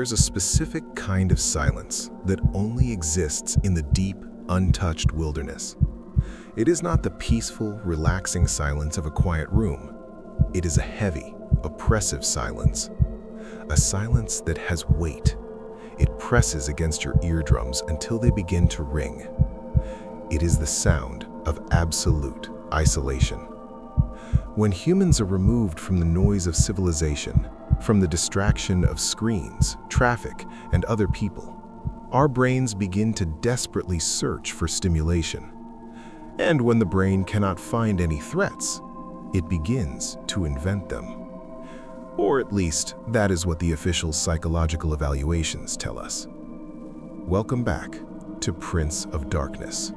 There's a specific kind of silence that only exists in the deep, untouched wilderness. It is not the peaceful, relaxing silence of a quiet room. It is a heavy, oppressive silence. A silence that has weight. It presses against your eardrums until they begin to ring. It is the sound of absolute isolation. When humans are removed from the noise of civilization, from the distraction of screens, traffic, and other people, our brains begin to desperately search for stimulation. And when the brain cannot find any threats, it begins to invent them. Or at least, that is what the official psychological evaluations tell us. Welcome back to Prince of Darkness.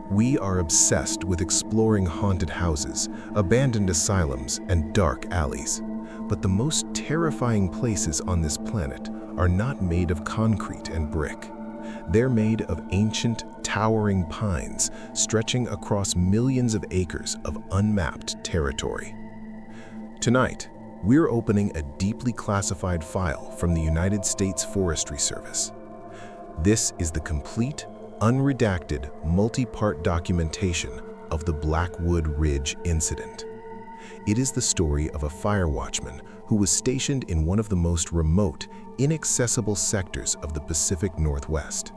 We are obsessed with exploring haunted houses, abandoned asylums, and dark alleys. But the most terrifying places on this planet are not made of concrete and brick. They're made of ancient, towering pines stretching across millions of acres of unmapped territory. Tonight, we're opening a deeply classified file from the United States Forestry Service. This is the complete, unredacted, multi-part documentation of the Blackwood Ridge incident. It is the story of a fire watchman who was stationed in one of the most remote, inaccessible sectors of the Pacific Northwest.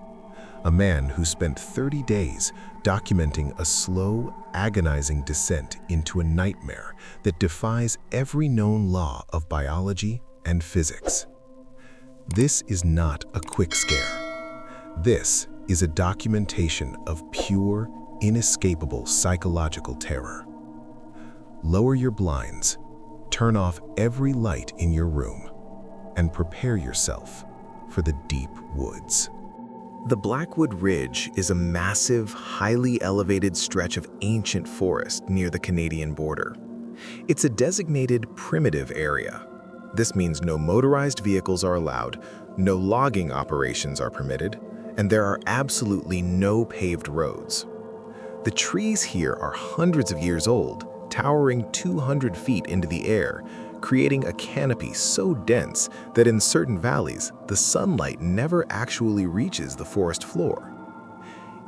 A man who spent 30 days documenting a slow, agonizing descent into a nightmare that defies every known law of biology and physics. This is not a quick scare. This is a documentation of pure, inescapable psychological terror. Lower your blinds, turn off every light in your room, and prepare yourself for the deep woods. The Blackwood Ridge is a massive, highly elevated stretch of ancient forest near the Canadian border. It's a designated primitive area. This means no motorized vehicles are allowed, no logging operations are permitted, and there are absolutely no paved roads. The trees here are hundreds of years old, towering 200 feet into the air, creating a canopy so dense that in certain valleys, the sunlight never actually reaches the forest floor.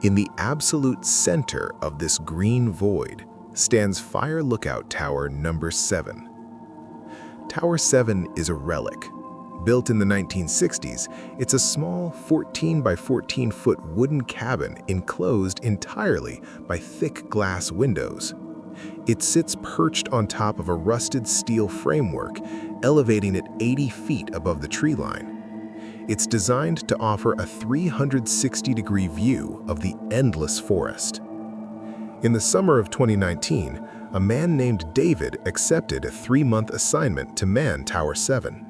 In the absolute center of this green void stands Fire Lookout Tower number 7. Tower 7 is a relic. Built in the 1960s, it's a small 14 by 14 foot wooden cabin enclosed entirely by thick glass windows. It sits perched on top of a rusted steel framework, elevating it 80 feet above the tree line. It's designed to offer a 360-degree view of the endless forest. In the summer of 2019, a man named David accepted a 3-month assignment to man Tower 7.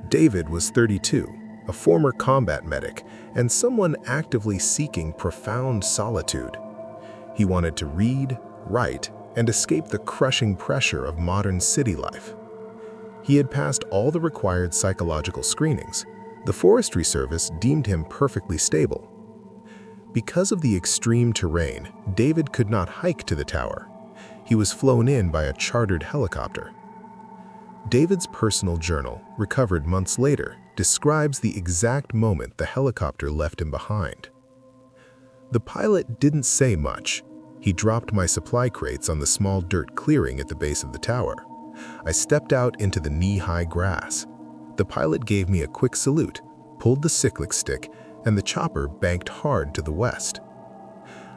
David was 32, a former combat medic, and someone actively seeking profound solitude. He wanted to read, write, and escape the crushing pressure of modern city life. He had passed all the required psychological screenings. The Forestry Service deemed him perfectly stable. Because of the extreme terrain, David could not hike to the tower. He was flown in by a chartered helicopter. David's personal journal, recovered months later, describes the exact moment the helicopter left him behind. The pilot didn't say much. He dropped my supply crates on the small dirt clearing at the base of the tower. I stepped out into the knee-high grass. The pilot gave me a quick salute, pulled the cyclic stick, and the chopper banked hard to the west.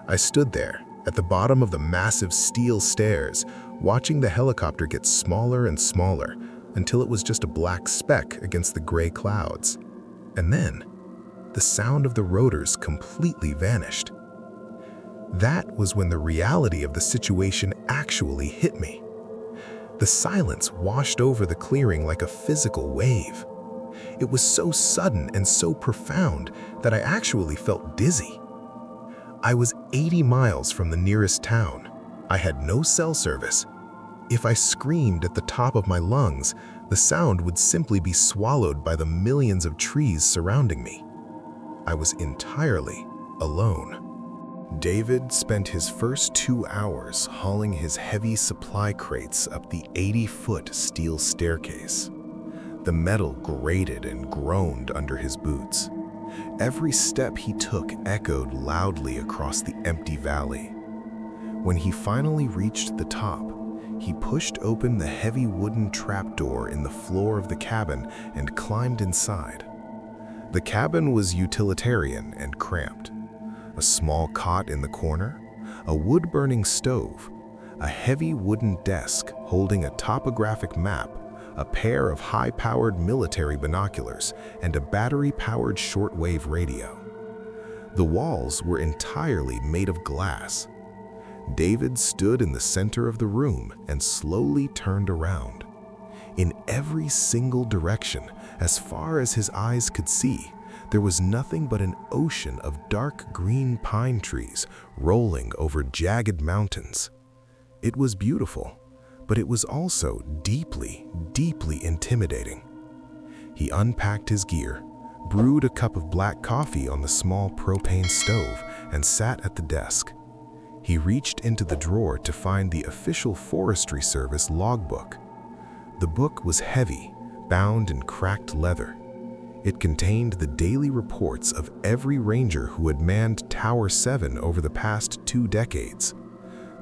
I stood there, at the bottom of the massive steel stairs, watching the helicopter get smaller and smaller until it was just a black speck against the gray clouds. And then, the sound of the rotors completely vanished. That was when the reality of the situation actually hit me. The silence washed over the clearing like a physical wave. It was so sudden and so profound that I actually felt dizzy. I was 80 miles from the nearest town. I had no cell service. If I screamed at the top of my lungs, the sound would simply be swallowed by the millions of trees surrounding me. I was entirely alone. David spent his first 2 hours hauling his heavy supply crates up the 80-foot steel staircase. The The metal grated and groaned under his boots. Every step he took echoed loudly across the empty valley. When he finally reached the top, he pushed open the heavy wooden trapdoor in the floor of the cabin and climbed inside. The cabin was utilitarian and cramped. A small cot in the corner, a wood-burning stove, a heavy wooden desk holding a topographic map, a pair of high-powered military binoculars, and a battery-powered shortwave radio. The walls were entirely made of glass. David stood in the center of the room and slowly turned around. In every single direction, as far as his eyes could see, there was nothing but an ocean of dark green pine trees rolling over jagged mountains. It was beautiful, but it was also deeply, deeply intimidating. He unpacked his gear, brewed a cup of black coffee on the small propane stove, and sat at the desk. He reached into the drawer to find the official Forestry Service logbook. The book was heavy, bound in cracked leather. It contained the daily reports of every ranger who had manned Tower 7 over the past 2 decades.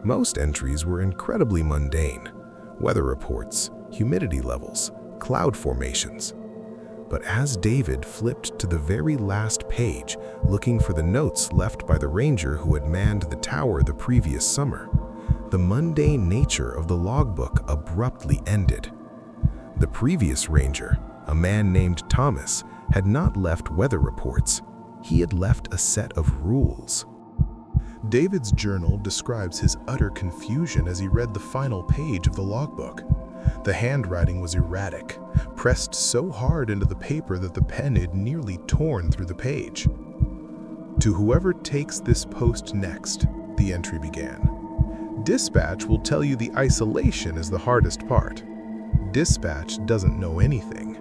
Most entries were incredibly mundane: weather reports, humidity levels, cloud formations. But as David flipped to the very last page, looking for the notes left by the ranger who had manned the tower the previous summer, the mundane nature of the logbook abruptly ended. The previous ranger, a man named Thomas, had not left weather reports. He had left a set of rules. David's journal describes his utter confusion as he read the final page of the logbook. The handwriting was erratic, pressed so hard into the paper that the pen had nearly torn through the page. "To whoever takes this post next," the entry began. "Dispatch will tell you the isolation is the hardest part. Dispatch doesn't know anything.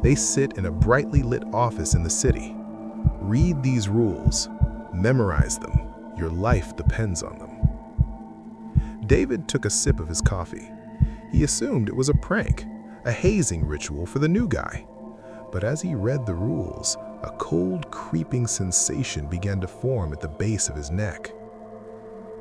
They sit in a brightly lit office in the city. Read these rules. Memorize them. Your life depends on them." David took a sip of his coffee. He assumed it was a prank, a hazing ritual for the new guy. But as he read the rules, a cold, creeping sensation began to form at the base of his neck.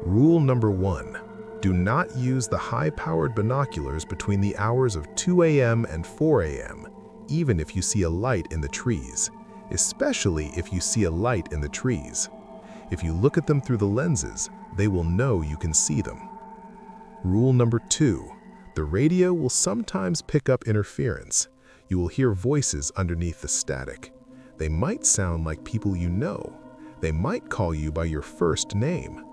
Rule number 1. Do not use the high-powered binoculars between the hours of 2 a.m. and 4 a.m., even if you see a light in the trees, especially if you see a light in the trees. If you look at them through the lenses, they will know you can see them. Rule number 2. The radio will sometimes pick up interference. You will hear voices underneath the static. They might sound like people you know. They might call you by your first name.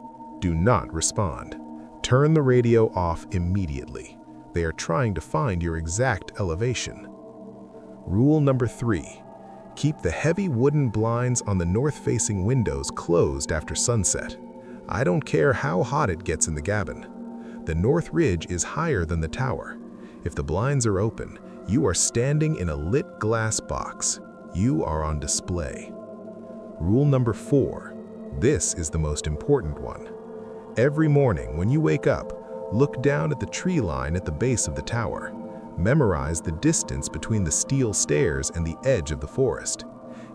Do not respond. Turn the radio off immediately. They are trying to find your exact elevation. Rule number 3. Keep the heavy wooden blinds on the north-facing windows closed after sunset. I don't care how hot it gets in the cabin. The North Ridge is higher than the tower. If the blinds are open, you are standing in a lit glass box. You are on display. Rule number 4. This is the most important one. Every morning when you wake up, look down at the tree line at the base of the tower. Memorize the distance between the steel stairs and the edge of the forest.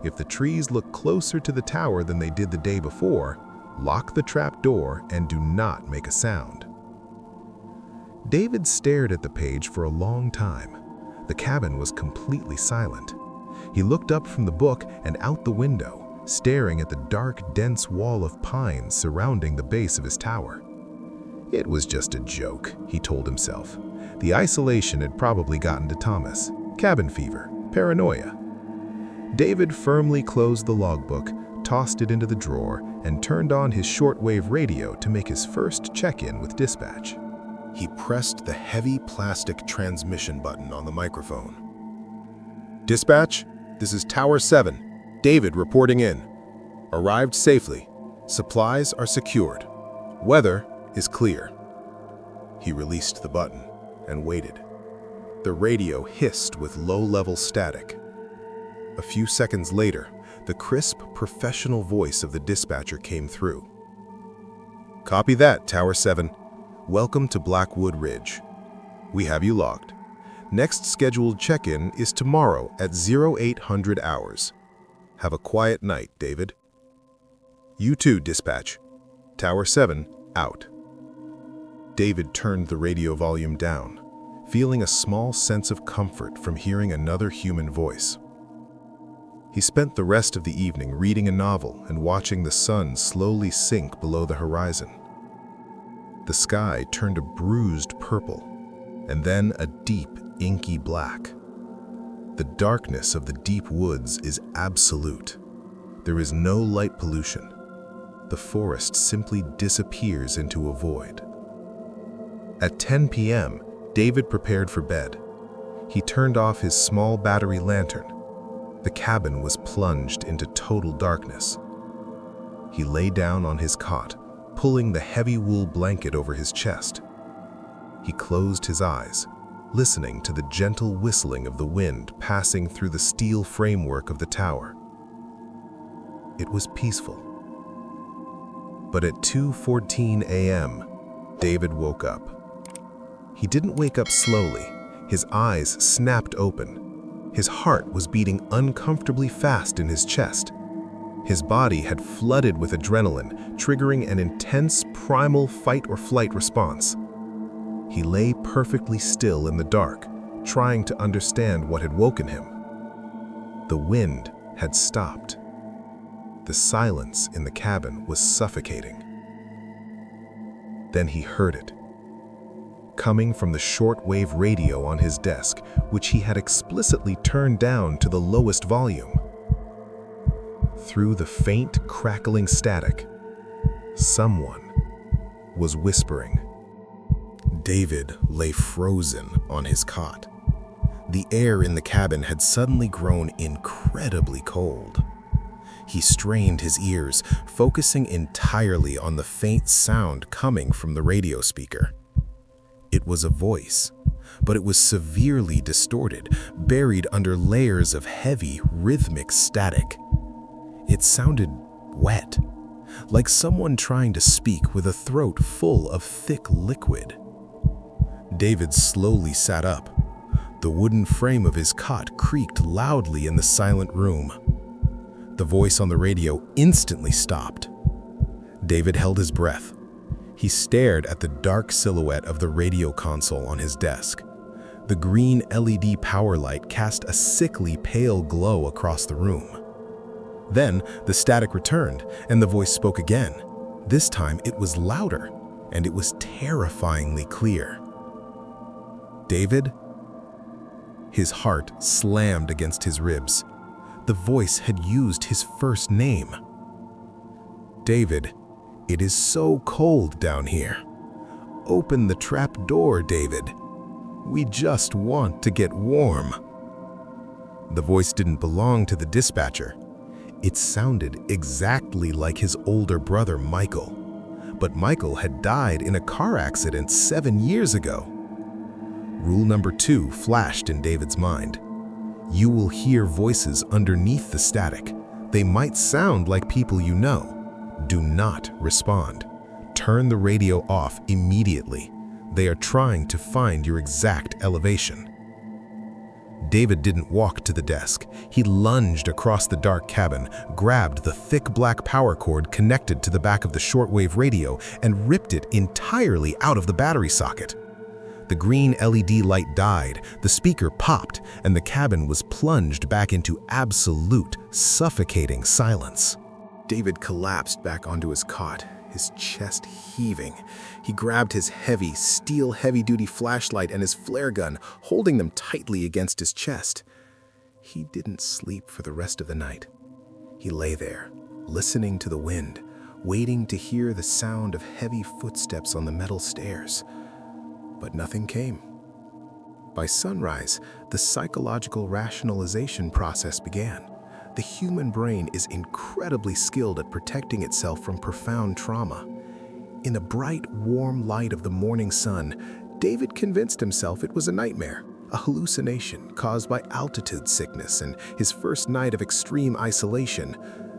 If the trees look closer to the tower than they did the day before, lock the trap door and do not make a sound. David stared at the page for a long time. The cabin was completely silent. He looked up from the book and out the window, staring at the dark, dense wall of pines surrounding the base of his tower. It was just a joke, he told himself. The isolation had probably gotten to Thomas. Cabin fever, paranoia. David firmly closed the logbook, tossed it into the drawer, and turned on his shortwave radio to make his first check-in with dispatch. He pressed the heavy plastic transmission button on the microphone. "Dispatch, this is Tower 7. David reporting in. Arrived safely. Supplies are secured. Weather is clear." He released the button and waited. The radio hissed with low-level static. A few seconds later, the crisp, professional voice of the dispatcher came through. "Copy that, Tower 7. Welcome to Blackwood Ridge. We have you logged. Next scheduled check-in is tomorrow at 0800 hours. Have a quiet night, David. You too, dispatch. Tower 7, out. David turned the radio volume down, feeling a small sense of comfort from hearing another human voice. He spent the rest of the evening reading a novel and watching the sun slowly sink below the horizon. The sky turned a bruised purple, and then a deep, inky black. The darkness of the deep woods is absolute. There is no light pollution. The forest simply disappears into a void. At 10 p.m., David prepared for bed. He turned off his small battery lantern. The cabin was plunged into total darkness. He lay down on his cot, pulling the heavy wool blanket over his chest. He closed his eyes, listening to the gentle whistling of the wind passing through the steel framework of the tower. It was peaceful. But at 2:14 a.m., David woke up. He didn't wake up slowly. His eyes snapped open. His heart was beating uncomfortably fast in his chest. His body had flooded with adrenaline, triggering an intense primal fight-or-flight response. He lay perfectly still in the dark, trying to understand what had woken him. The wind had stopped. The silence in the cabin was suffocating. Then he heard it, coming from the shortwave radio on his desk, which he had explicitly turned down to the lowest volume. Through the faint, crackling static, someone was whispering. David lay frozen on his cot. The air in the cabin had suddenly grown incredibly cold. He strained his ears, focusing entirely on the faint sound coming from the radio speaker. It was a voice, but it was severely distorted, buried under layers of heavy, rhythmic static. It sounded wet, like someone trying to speak with a throat full of thick liquid. David slowly sat up. The wooden frame of his cot creaked loudly in the silent room. The voice on the radio instantly stopped. David held his breath. He stared at the dark silhouette of the radio console on his desk. The green LED power light cast a sickly pale glow across the room. Then the static returned, and the voice spoke again. This time it was louder, and it was terrifyingly clear. David? His heart slammed against his ribs. The voice had used his first name. David, it is so cold down here. Open the trap door, David. We just want to get warm. The voice didn't belong to the dispatcher. It sounded exactly like his older brother, Michael. But Michael had died in a car accident 7 years ago. Rule number 2 flashed in David's mind. You will hear voices underneath the static. They might sound like people you know. Do not respond. Turn the radio off immediately. They are trying to find your exact elevation. David didn't walk to the desk. He lunged across the dark cabin, grabbed the thick black power cord connected to the back of the shortwave radio, and ripped it entirely out of the battery socket. The green LED light died, the speaker popped, and the cabin was plunged back into absolute, suffocating silence. David collapsed back onto his cot, his chest heaving. He grabbed his heavy, steel heavy-duty flashlight and his flare gun, holding them tightly against his chest. He didn't sleep for the rest of the night. He lay there, listening to the wind, waiting to hear the sound of heavy footsteps on the metal stairs. But nothing came. By sunrise, the psychological rationalization process began. The human brain is incredibly skilled at protecting itself from profound trauma. In the bright, warm light of the morning sun, David convinced himself it was a nightmare, a hallucination caused by altitude sickness and his first night of extreme isolation,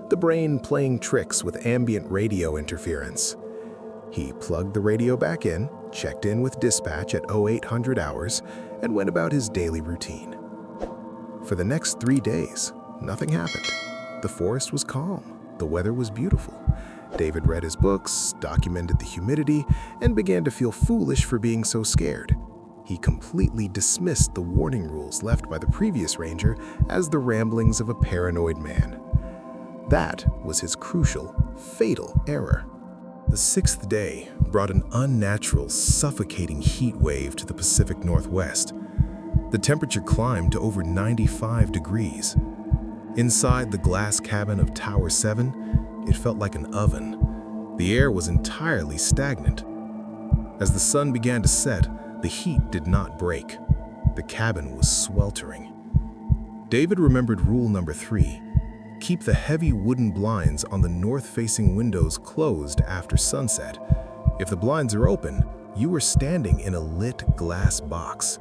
the brain playing tricks with ambient radio interference. He plugged the radio back in, checked in with dispatch at 0800 hours, and went about his daily routine. For the next 3 days, nothing happened. The forest was calm. The weather was beautiful. David read his books, documented the humidity, and began to feel foolish for being so scared. He completely dismissed the warning rules left by the previous ranger as the ramblings of a paranoid man. That was his crucial, fatal error. The 6th day brought an unnatural, suffocating heat wave to the Pacific Northwest. The temperature climbed to over 95 degrees. Inside the glass cabin of Tower 7, it felt like an oven. The air was entirely stagnant. As the sun began to set, the heat did not break. The cabin was sweltering. David remembered rule number 3. Keep the heavy wooden blinds on the north-facing windows closed after sunset. If the blinds are open, you are standing in a lit glass box.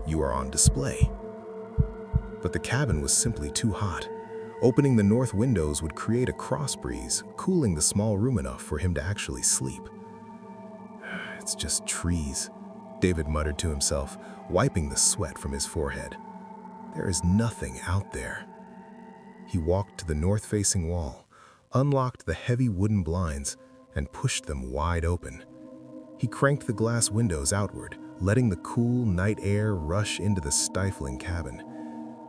You are on display. But the cabin was simply too hot. Opening the north windows would create a cross breeze, cooling the small room enough for him to actually sleep. It's just trees, David muttered to himself, wiping the sweat from his forehead. There is nothing out there. He walked to the north-facing wall, unlocked the heavy wooden blinds, and pushed them wide open. He cranked the glass windows outward, letting the cool night air rush into the stifling cabin.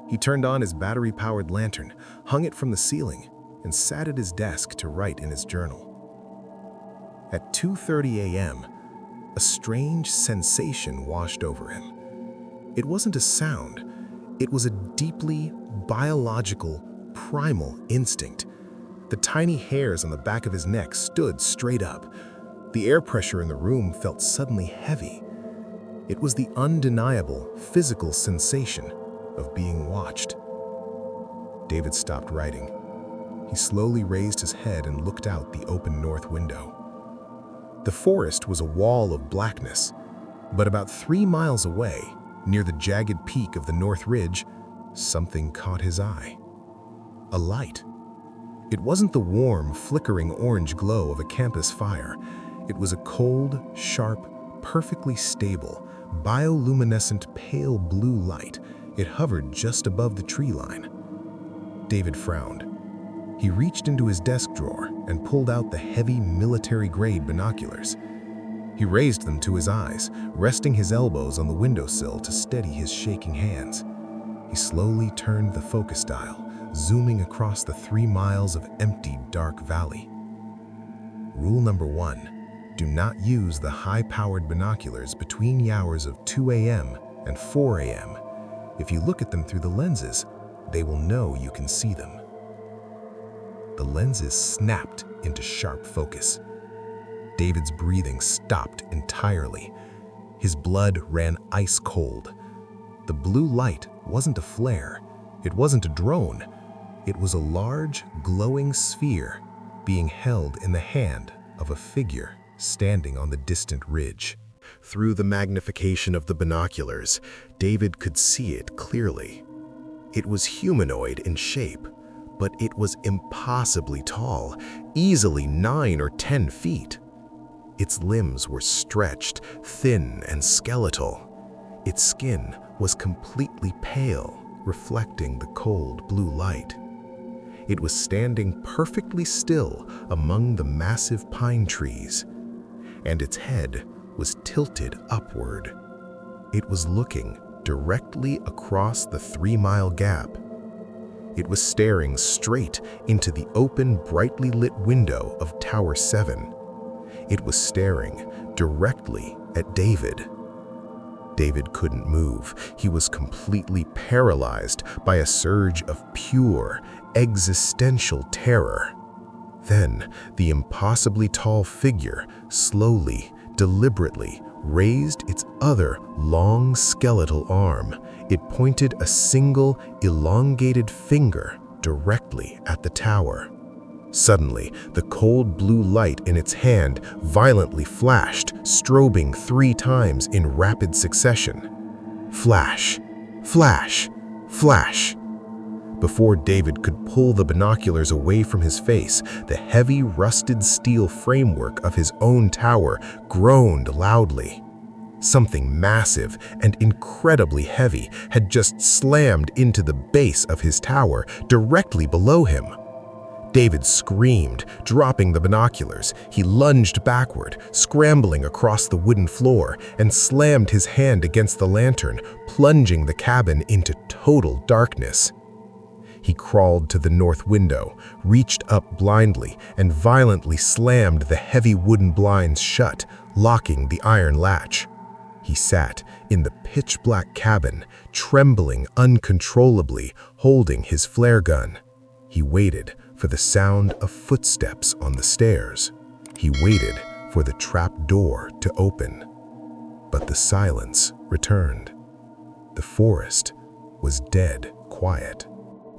He turned on his battery-powered lantern, hung it from the ceiling, and sat at his desk to write in his journal. At 2:30 a.m., a strange sensation washed over him. It wasn't a sound. It was a deeply biological, primal instinct. The tiny hairs on the back of his neck stood straight up. The air pressure in the room felt suddenly heavy. It was the undeniable physical sensation of being watched. David stopped writing. He slowly raised his head and looked out the open north window. The forest was a wall of blackness, but about 3 miles away, near the jagged peak of the North Ridge, something caught his eye. A light. It wasn't the warm, flickering orange glow of a campus fire. It was a cold, sharp, perfectly stable, bioluminescent pale blue light. It hovered just above the tree line. David frowned. He reached into his desk drawer and pulled out the heavy military-grade binoculars. He raised them to his eyes, resting his elbows on the windowsill to steady his shaking hands. He slowly turned the focus dial, zooming across the 3 miles of empty, dark valley. Rule number 1. Do not use the high-powered binoculars between the hours of 2 a.m. and 4 a.m. If you look at them through the lenses, they will know you can see them. The lenses snapped into sharp focus. David's breathing stopped entirely. His blood ran ice cold. The blue light wasn't a flare. It wasn't a drone. It was a large, glowing sphere being held in the hand of a figure standing on the distant ridge. Through the magnification of the binoculars, David could see it clearly. It was humanoid in shape, but it was impossibly tall, easily 9 or 10 feet. Its limbs were stretched, thin and skeletal. Its skin was completely pale, reflecting the cold blue light. It was standing perfectly still among the massive pine trees, and its head was tilted upward. It was looking directly across the 3-mile gap. It was staring straight into the open, brightly lit window of Tower 7. It was staring directly at David. David couldn't move. He was completely paralyzed by a surge of pure, existential terror. Then, the impossibly tall figure slowly, deliberately raised its other long skeletal arm. It pointed a single, elongated finger directly at the tower. Suddenly, the cold blue light in its hand violently flashed, strobing 3 times in rapid succession. Flash, flash, flash. Before David could pull the binoculars away from his face, the heavy, rusted steel framework of his own tower groaned loudly. Something massive and incredibly heavy had just slammed into the base of his tower directly below him. David screamed, dropping the binoculars. He lunged backward, scrambling across the wooden floor, and slammed his hand against the lantern, plunging the cabin into total darkness. He crawled to the north window, reached up blindly, and violently slammed the heavy wooden blinds shut, locking the iron latch. He sat in the pitch-black cabin, trembling uncontrollably, holding his flare gun. He waited for the sound of footsteps on the stairs. He waited for the trap door to open. But the silence returned. The forest was dead quiet.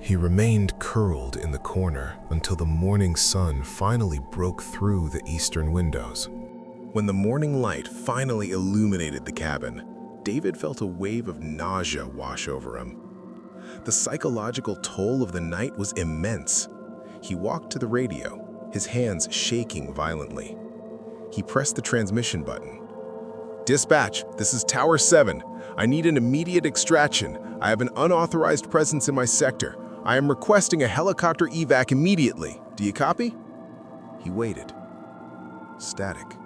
He remained curled in the corner until the morning sun finally broke through the eastern windows. When the morning light finally illuminated the cabin, David felt a wave of nausea wash over him. The psychological toll of the night was immense. He walked to the radio, his hands shaking violently. He pressed the transmission button. "Dispatch, this is Tower 7. I need an immediate extraction. I have an unauthorized presence in my sector. I am requesting a helicopter evac immediately. Do you copy?" He waited. Static.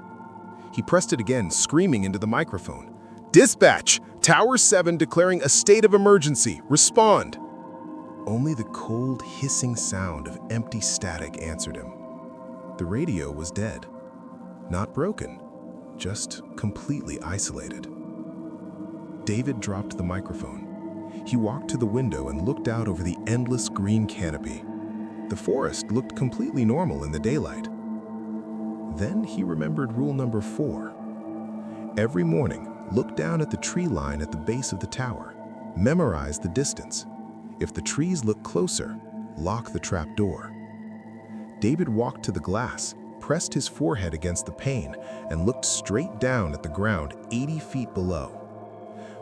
He pressed it again, screaming into the microphone. "Dispatch! Tower 7 declaring a state of emergency. Respond!" Only the cold, hissing sound of empty static answered him. The radio was dead. Not broken, just completely isolated. David dropped the microphone. He walked to the window and looked out over the endless green canopy. The forest looked completely normal in the daylight. Then he remembered rule number 4. Every morning, look down at the tree line at the base of the tower. Memorize the distance. If the trees look closer, lock the trap door. David walked to the glass, pressed his forehead against the pane, and looked straight down at the ground 80 feet below.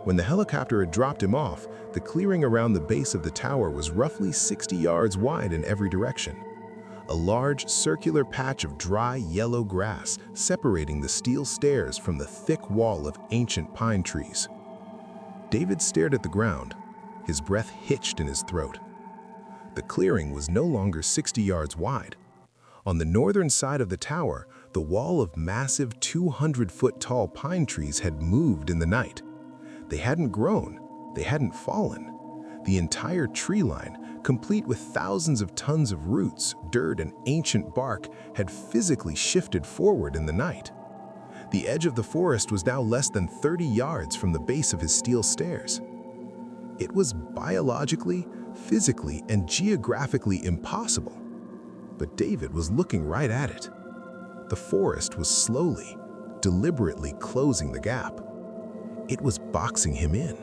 When the helicopter had dropped him off, the clearing around the base of the tower was roughly 60 yards wide in every direction. A large circular patch of dry yellow grass separating the steel stairs from the thick wall of ancient pine trees. David stared at the ground, his breath hitched in his throat. The clearing was no longer 60 yards wide. On the northern side of the tower, the wall of massive 200-foot-tall pine trees had moved in the night. They hadn't grown, they hadn't fallen. The entire tree line, complete with thousands of tons of roots, dirt, and ancient bark, had physically shifted forward in the night. The edge of the forest was now less than 30 yards from the base of his steel stairs. It was biologically, physically, and geographically impossible. But David was looking right at it. The forest was slowly, deliberately closing the gap. It was boxing him in.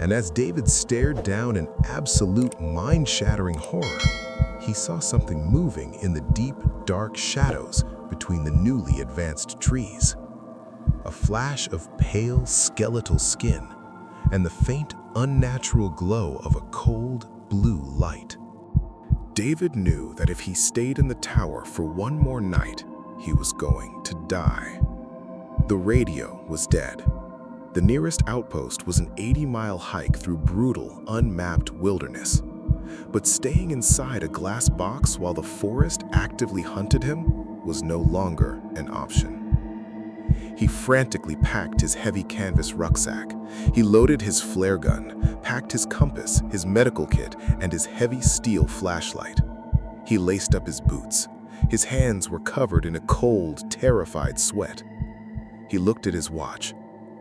And as David stared down in absolute mind-shattering horror, he saw something moving in the deep, dark shadows between the newly advanced trees. A flash of pale, skeletal skin, and the faint, unnatural glow of a cold, blue light. David knew that if he stayed in the tower for one more night, he was going to die. The radio was dead. The nearest outpost was an 80-mile hike through brutal, unmapped wilderness. But staying inside a glass box while the forest actively hunted him was no longer an option. He frantically packed his heavy canvas rucksack. He loaded his flare gun, packed his compass, his medical kit, and his heavy steel flashlight. He laced up his boots. His hands were covered in a cold, terrified sweat. He looked at his watch.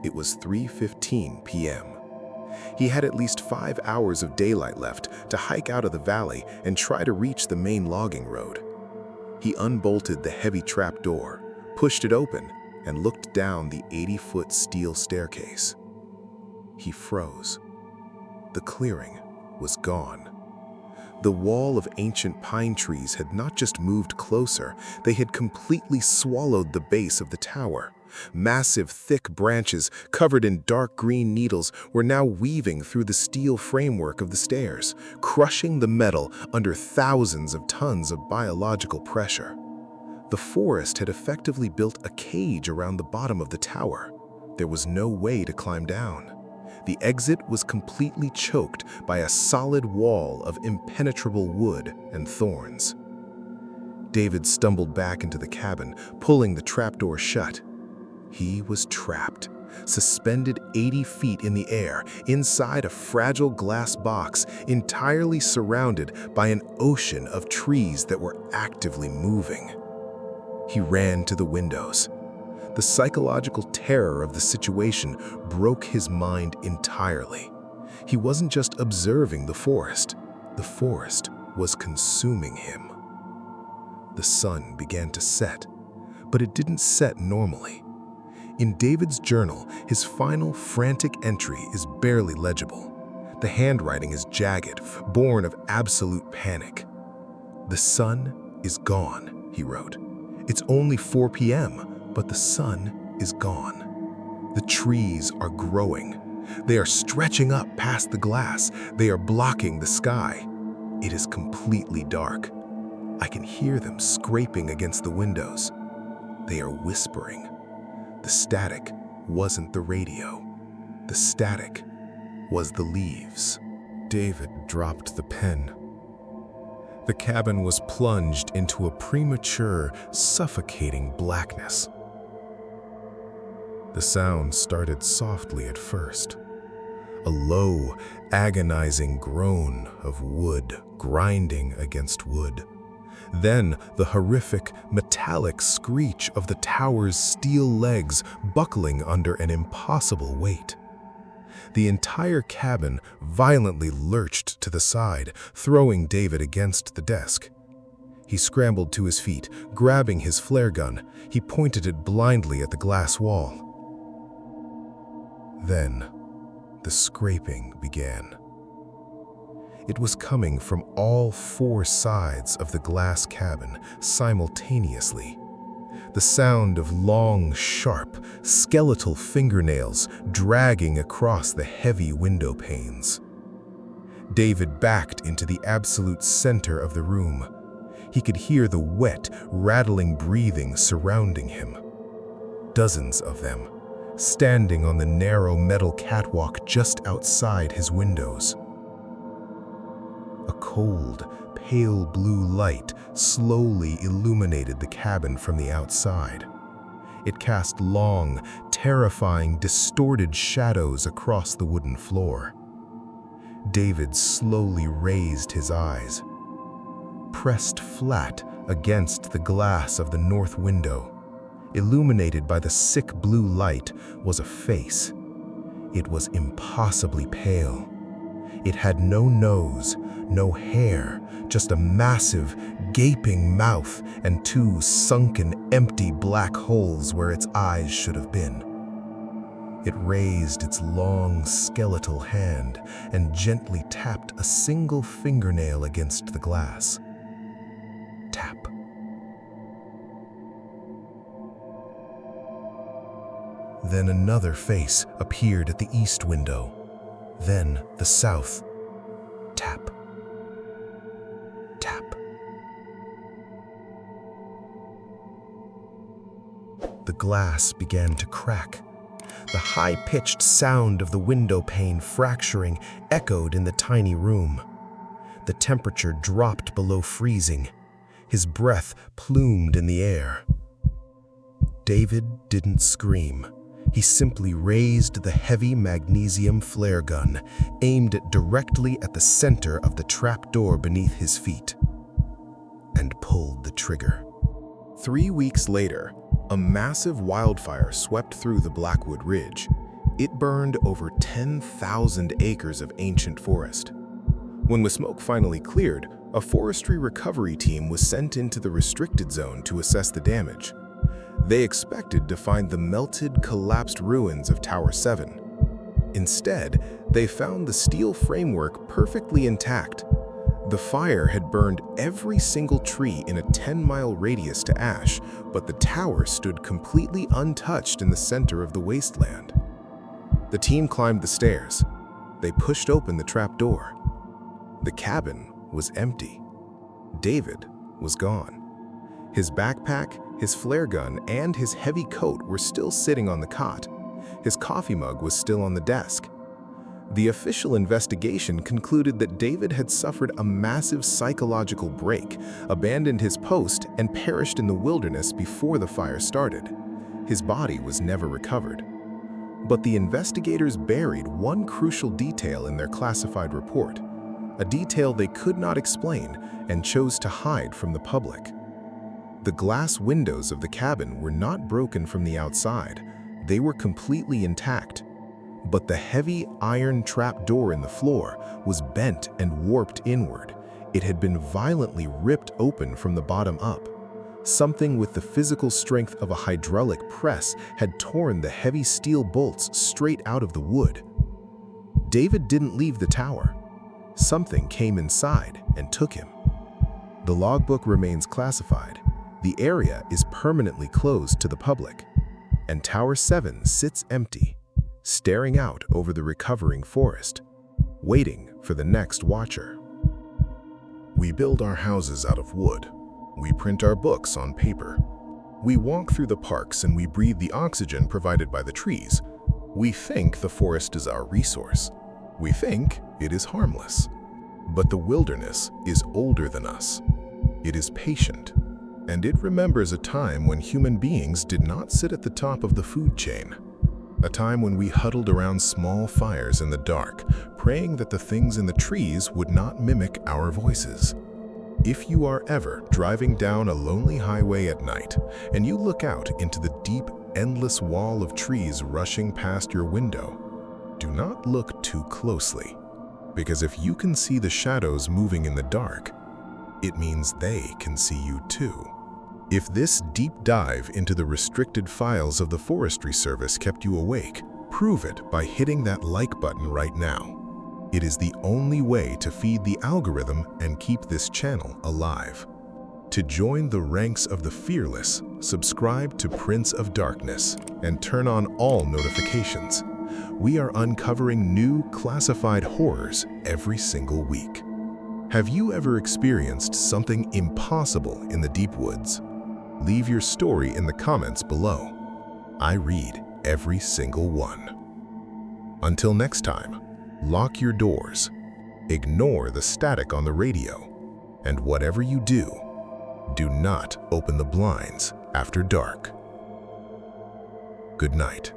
It was 3:15 p.m. He had at least 5 hours of daylight left to hike out of the valley and try to reach the main logging road. He unbolted the heavy trap door, pushed it open, and looked down the 80-foot steel staircase. He froze. The clearing was gone. The wall of ancient pine trees had not just moved closer, they had completely swallowed the base of the tower, Massive, thick branches covered in dark green needles were now weaving through the steel framework of the stairs, crushing the metal under thousands of tons of biological pressure. The forest had effectively built a cage around the bottom of the tower. There was no way to climb down. The exit was completely choked by a solid wall of impenetrable wood and thorns. David stumbled back into the cabin, pulling the trapdoor shut. He was trapped, suspended 80 feet in the air, inside a fragile glass box entirely surrounded by an ocean of trees that were actively moving. He ran to the windows. The psychological terror of the situation broke his mind entirely. He wasn't just observing the forest was consuming him. The sun began to set, but it didn't set normally. In David's journal, his final frantic entry is barely legible. The handwriting is jagged, born of absolute panic. "The sun is gone," he wrote. "It's only 4 p.m., but the sun is gone. The trees are growing. They are stretching up past the glass. They are blocking the sky. It is completely dark. I can hear them scraping against the windows. They are whispering. The static wasn't the radio. The static was the leaves." David dropped the pen. The cabin was plunged into a premature, suffocating blackness. The sound started softly at first. A low, agonizing groan of wood grinding against wood. Then the horrific, metallic screech of the tower's steel legs buckling under an impossible weight. The entire cabin violently lurched to the side, throwing David against the desk. He scrambled to his feet, grabbing his flare gun. He pointed it blindly at the glass wall. Then, the scraping began. It was coming from all 4 sides of the glass cabin simultaneously. The sound of long, sharp, skeletal fingernails dragging across the heavy window panes. David backed into the absolute center of the room. He could hear the wet, rattling breathing surrounding him. Dozens of them, standing on the narrow metal catwalk just outside his windows. A cold, pale blue light slowly illuminated the cabin from the outside. It cast long, terrifying, distorted shadows across the wooden floor. David slowly raised his eyes. Pressed flat against the glass of the north window, illuminated by the sick blue light, was a face. It was impossibly pale. It had no nose, no hair, just a massive, gaping mouth and 2 sunken, empty black holes where its eyes should have been. It raised its long, skeletal hand and gently tapped a single fingernail against the glass. Tap. Then another face appeared at the east window. Then the south. Tap. Tap. The glass began to crack. The high-pitched sound of the window pane fracturing echoed in the tiny room. The temperature dropped below freezing. His breath plumed in the air. David didn't scream. He simply raised the heavy magnesium flare gun, aimed it directly at the center of the trapdoor beneath his feet, and pulled the trigger. 3 weeks later, a massive wildfire swept through the Blackwood Ridge. It burned over 10,000 acres of ancient forest. When the smoke finally cleared, a forestry recovery team was sent into the restricted zone to assess the damage. They expected to find the melted, collapsed ruins of Tower 7. Instead, they found the steel framework perfectly intact. The fire had burned every single tree in a 10-mile radius to ash, but the tower stood completely untouched in the center of the wasteland. The team climbed the stairs. They pushed open the trapdoor. The cabin was empty. David was gone. His backpack, his flare gun, and his heavy coat were still sitting on the cot. His coffee mug was still on the desk. The official investigation concluded that David had suffered a massive psychological break, abandoned his post, and perished in the wilderness before the fire started. His body was never recovered. But the investigators buried one crucial detail in their classified report, a detail they could not explain and chose to hide from the public. The glass windows of the cabin were not broken from the outside. They were completely intact. But the heavy iron trapdoor in the floor was bent and warped inward. It had been violently ripped open from the bottom up. Something with the physical strength of a hydraulic press had torn the heavy steel bolts straight out of the wood. David didn't leave the tower. Something came inside and took him. The logbook remains classified. The area is permanently closed to the public, and Tower 7 sits empty, staring out over the recovering forest, waiting for the next watcher. We build our houses out of wood. We print our books on paper. We walk through the parks and we breathe the oxygen provided by the trees. We think the forest is our resource. We think it is harmless. But the wilderness is older than us. It is patient, and it remembers a time when human beings did not sit at the top of the food chain. A time when we huddled around small fires in the dark, praying that the things in the trees would not mimic our voices. If you are ever driving down a lonely highway at night and you look out into the deep, endless wall of trees rushing past your window, do not look too closely, because if you can see the shadows moving in the dark, it means they can see you too. If this deep dive into the restricted files of the Forestry Service kept you awake, prove it by hitting that like button right now. It is the only way to feed the algorithm and keep this channel alive. To join the ranks of the fearless, subscribe to Prince of Darkness and turn on all notifications. We are uncovering new classified horrors every single week. Have you ever experienced something impossible in the deep woods? Leave your story in the comments below. I read every single one. Until next time, lock your doors, ignore the static on the radio, and whatever you do, do not open the blinds after dark. Good night.